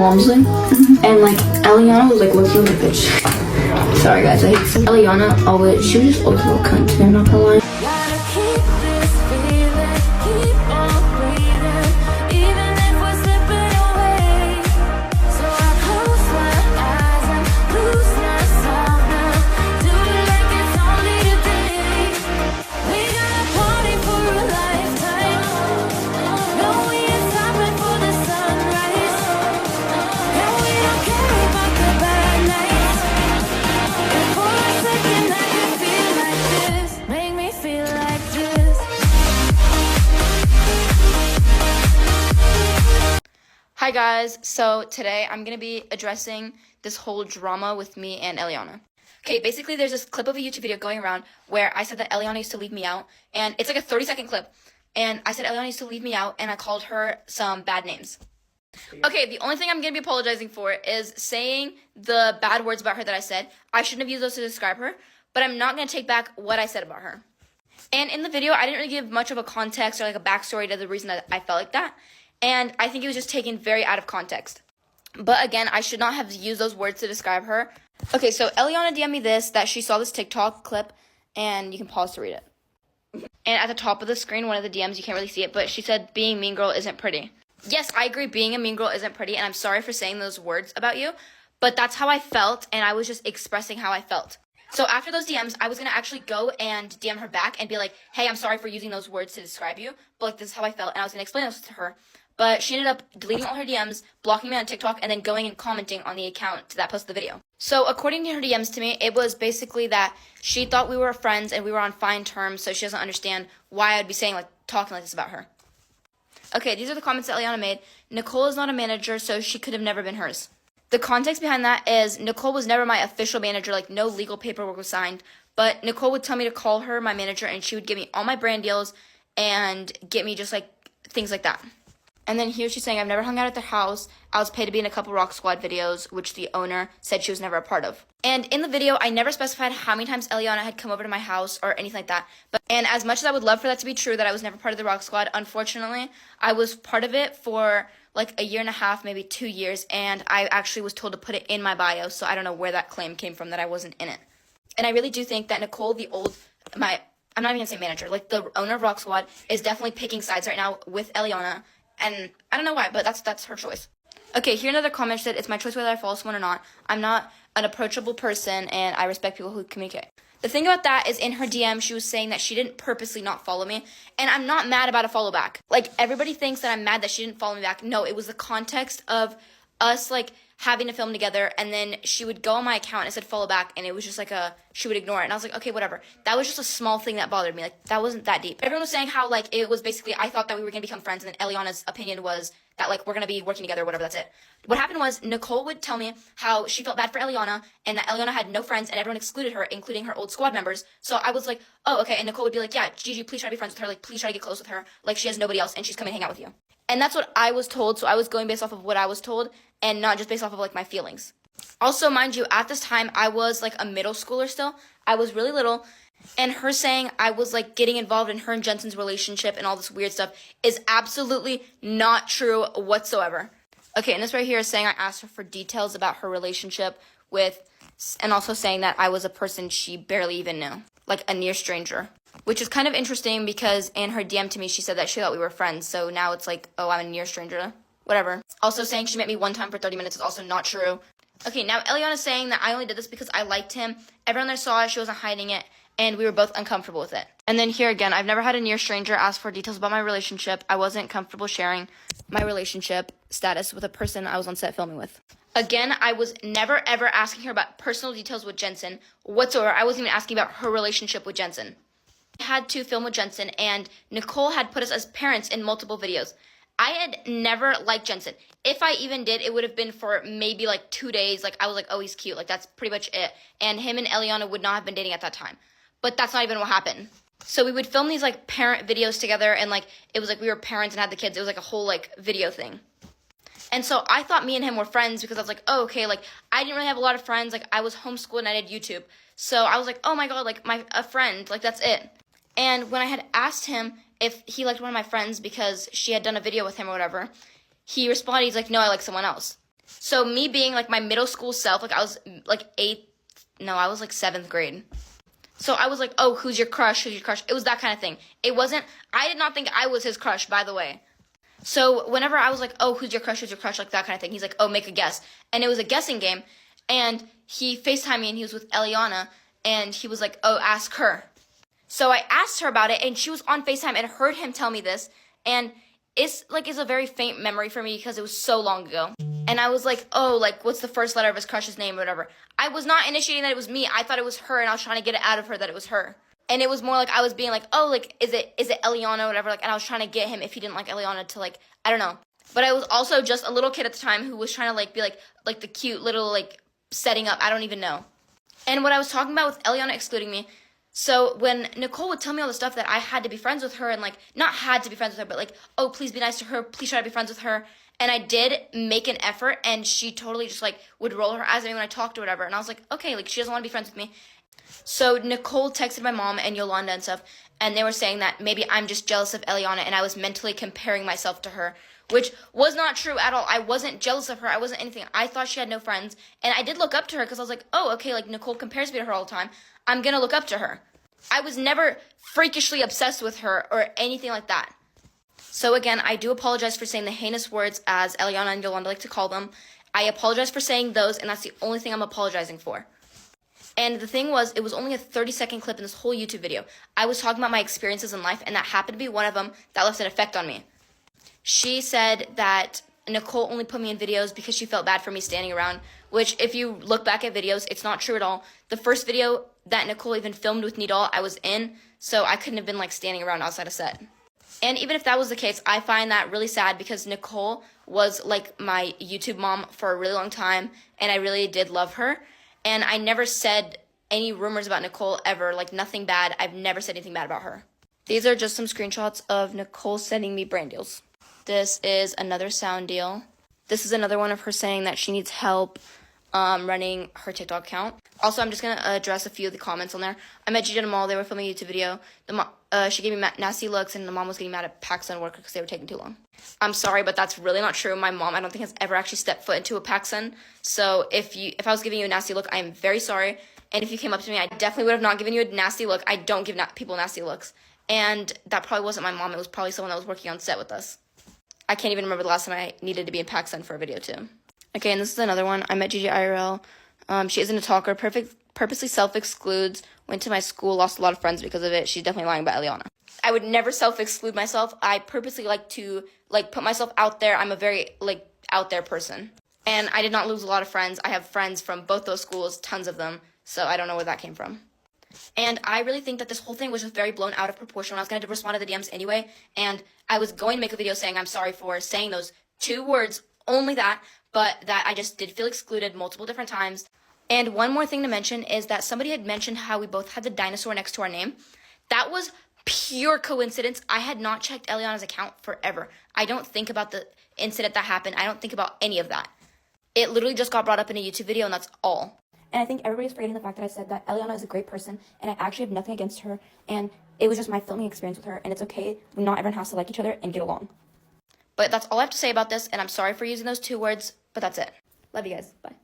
Walmsley. And like Eliana was like looking like a bitch. Sorry guys, I hate saying Eliana always, she was just always a little cunt, I'm not gonna lie. Hi guys, so today I'm going to be addressing this whole drama with me and Eliana. Okay, basically there's this clip of a YouTube video going around where I said that Eliana used to leave me out, and it's like a 30-second clip, and I said Eliana used to leave me out, and I called her some bad names. Okay, the only thing I'm going to be apologizing for is saying the bad words about her that I said. I shouldn't have used those to describe her, but I'm not going to take back what I said about her. And in the video, I didn't really give much of a context or like a backstory to the reason that I felt like that. And I think it was just taken very out of context. But again, I should not have used those words to describe her. Okay, so Eliana DM'd me this, that she saw this TikTok clip, and you can pause to read it. And at the top of the screen, one of the DMs, you can't really see it, but she said, being mean girl isn't pretty. Yes, I agree, being a mean girl isn't pretty, and I'm sorry for saying those words about you, but that's how I felt, and I was just expressing how I felt. So after those DMs, I was going to actually go and DM her back and be like, hey, I'm sorry for using those words to describe you, but like, this is how I felt, and I was going to explain this to her. But she ended up deleting all her DMs, blocking me on TikTok, and then going and commenting on the account that posted the video. So according to her DMs to me, it was basically that she thought we were friends and we were on fine terms, so she doesn't understand why I'd be saying, like, talking like this about her. Okay, these are the comments that Eliana made. Nicole is not a manager, so she could have never been hers. The context behind that is Nicole was never my official manager, like no legal paperwork was signed, but Nicole would tell me to call her my manager, and she would give me all my brand deals and get me just like things like that. And then here she's saying, I've never hung out at their house. I was paid to be in a couple Rock Squad videos, which the owner said she was never a part of. And in the video, I never specified how many times Eliana had come over to my house or anything like that. And as much as I would love for that to be true, that I was never part of the Rock Squad, unfortunately, I was part of it for like a year and a half, maybe 2 years, and I actually was told to put it in my bio, so I don't know where that claim came from that I wasn't in it. And I really do think that Nicole, I'm not even going to say manager, like the owner of Rock Squad, is definitely picking sides right now with Eliana. And I don't know why, but that's her choice. Okay, here another comment said, it's my choice whether I follow someone or not. I'm not an approachable person, and I respect people who communicate. The thing about that is in her DM, she was saying that she didn't purposely not follow me. And I'm not mad about a follow back. Like, everybody thinks that I'm mad that she didn't follow me back. No, it was the context of us, like, having to film together, and then she would go on my account and it said follow back, and it was just like she would ignore it, and I was like, okay, whatever. That was just a small thing that bothered me, like, that wasn't that deep. Everyone was saying how, like, it was basically, I thought that we were gonna become friends, and then Eliana's opinion was that, like, we're gonna be working together, whatever, that's it. What happened was, Nicole would tell me how she felt bad for Eliana, and that Eliana had no friends, and everyone excluded her, including her old squad members, so I was like, oh, okay, and Nicole would be like, yeah, JIJI, please try to be friends with her, like, please try to get close with her, like, she has nobody else, and she's coming to hang out with you. And that's what I was told, so I was going based off of what I was told, and not just based off of, like, my feelings. Also, mind you, at this time, I was, like, a middle schooler still. I was really little, and her saying I was, like, getting involved in her and Jensen's relationship and all this weird stuff is absolutely not true whatsoever. Okay, and this right here is saying I asked her for details about her relationship with, and also saying that I was a person she barely even knew, like a near stranger. Which is kind of interesting because in her DM to me, she said that she thought we were friends, so now it's like, oh, I'm a near stranger. Whatever. Also saying she met me one time for 30 minutes is also not true. Okay, now Eliana's saying that I only did this because I liked him. Everyone there saw it, she wasn't hiding it, and we were both uncomfortable with it. And then here again, I've never had a near stranger ask for details about my relationship. I wasn't comfortable sharing my relationship status with a person I was on set filming with. Again, I was never ever asking her about personal details with Jensen whatsoever. I wasn't even asking about her relationship with Jensen. I had to film with Jensen, and Nicole had put us as parents in multiple videos. I had never liked Jensen. If I even did, it would have been for maybe like 2 days. Like, I was like, oh, he's cute. Like, that's pretty much it. And him and Eliana would not have been dating at that time. But that's not even what happened. So we would film these, like, parent videos together, and, like, it was like we were parents and had the kids. It was like a whole, like, video thing. And so I thought me and him were friends because I was like, oh, okay, like, I didn't really have a lot of friends. Like, I was homeschooled and I did YouTube. So I was like, oh, my God, like, a friend. Like, that's it. And when I had asked him if he liked one of my friends because she had done a video with him or whatever, he responded, he's like, no, I like someone else. So me being like my middle school self, like I was like I was like 7th grade. So I was like, oh, who's your crush? Who's your crush? It was that kind of thing. I did not think I was his crush, by the way. So whenever I was like, oh, who's your crush? Who's your crush? Like that kind of thing. He's like, oh, make a guess. And it was a guessing game. And he FaceTimed me and he was with Eliana. And he was like, oh, ask her. So I asked her about it and she was on FaceTime and heard him tell me this. And it's a very faint memory for me because it was so long ago. And I was like, oh, like, what's the first letter of his crush's name or whatever. I was not initiating that it was me. I thought it was her, and I was trying to get it out of her that it was her. And it was more like I was being like, oh, like, is it Eliana or whatever? Like, and I was trying to get him, if he didn't like Eliana, to, like, I don't know. But I was also just a little kid at the time who was trying to, like, be like the cute little, like, setting up. I don't even know. And what I was talking about with Eliana excluding me, so when Nicole would tell me all the stuff that I had to be friends with her and, like, not had to be friends with her, but, like, oh, please be nice to her, please try to be friends with her. And I did make an effort, and she totally just, like, would roll her eyes at me when I talked or whatever. And I was like, okay, like, she doesn't want to be friends with me. So Nicole texted my mom and Yolanda and stuff, and they were saying that maybe I'm just jealous of Eliana, and I was mentally comparing myself to her, which was not true at all. I wasn't jealous of her. I wasn't anything. I thought she had no friends, and I did look up to her because I was like, oh, okay, like, Nicole compares me to her all the time. I'm going to look up to her. I was never freakishly obsessed with her or anything like that. So again, I do apologize for saying the heinous words, as Eliana and Yolanda like to call them. I apologize for saying those, and that's the only thing I'm apologizing for. And the thing was, it was only a 30-second clip in this whole YouTube video. I was talking about my experiences in life, and that happened to be one of them that left an effect on me. She said that Nicole only put me in videos because she felt bad for me standing around, which if you look back at videos, it's not true at all. The first video that Nicole even filmed with Nidal, I was in, so I couldn't have been, like, standing around outside a set. And even if that was the case, I find that really sad because Nicole was, like, my YouTube mom for a really long time, and I really did love her. And I never said any rumors about Nicole ever, like, nothing bad. I've never said anything bad about her. These are just some screenshots of Nicole sending me brand deals. This is another sound deal. This is another one of her saying that she needs help running her TikTok account. Also, I'm just going to address a few of the comments on there. I met JIJI at a mall. They were filming a YouTube video. She gave me nasty looks, and the mom was getting mad at PacSun worker because they were taking too long. I'm sorry, but that's really not true. My mom, I don't think, has ever actually stepped foot into a PacSun. So if I was giving you a nasty look, I am very sorry. And if you came up to me, I definitely would have not given you a nasty look. I don't give people nasty looks. And that probably wasn't my mom. It was probably someone that was working on set with us. I can't even remember the last time I needed to be in PacSun for a video, too. Okay, and this is another one. I met JIJI IRL. She isn't a talker. Purposely self-excludes. Went to my school. Lost a lot of friends because of it. She's definitely lying about Eliana. I would never self-exclude myself. I purposely like to, like, put myself out there. I'm a very, like, out there person. And I did not lose a lot of friends. I have friends from both those schools, tons of them. So I don't know where that came from. And I really think that this whole thing was just very blown out of proportion. I was going to respond to the DMs anyway. And I was going to make a video saying I'm sorry for saying those 2 words, only that, but that I just did feel excluded multiple different times. And one more thing to mention is that somebody had mentioned how we both had the dinosaur next to our name. That was pure coincidence. I had not checked Eliana's account forever. I don't think about the incident that happened. I don't think about any of that. It literally just got brought up in a YouTube video, and that's all. And I think everybody's forgetting the fact that I said that Eliana is a great person, and I actually have nothing against her, and it was just my filming experience with her, and it's okay. Not everyone has to like each other and get along. But that's all I have to say about this, and I'm sorry for using those 2 words, but that's it. Love you guys. Bye.